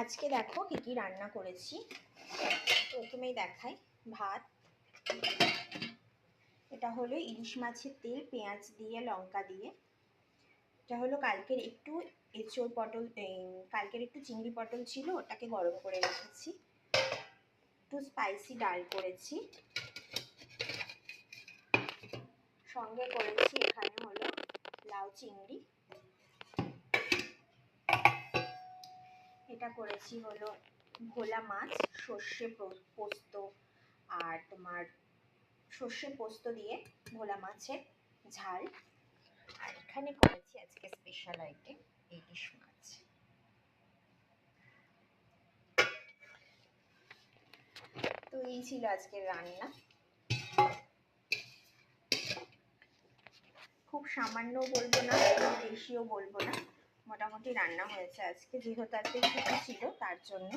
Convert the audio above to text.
আজকে দেখো কি কি রান্না করেছি। প্রথমেই দেখাই ভাত। এটা হলো ইলিশ মাছের তেল, পেঁয়াজ দিয়ে, লঙ্কা দিয়ে। এটা হলো কালকের একটু এঁচোড় পটল, কালকের একটু চিংড়ি পটল ছিল, ওটাকে গরম করে রেখেছি। একটু স্পাইসি ডাল করেছি, সঙ্গে করেছি এখানে হলো লাউ চিংড়ি। এটা করেছি হলো ভোলা মাছ, সর্ষে পোস্ত আর তোমার সর্ষে পোস্ত দিয়ে ভোলা মাছের ঝাল। আর এখানে করেছি আজকে স্পেশাল আইটেম ইলিশ মাছ। তো এই ছিল আজকের রান্না। খুব সামান্য বলবো না, বেশিও বলবো না, মোটামুটি রান্না হয়েছে আজকে, যেহেতু আজকে ছুটি ছিল তার জন্য।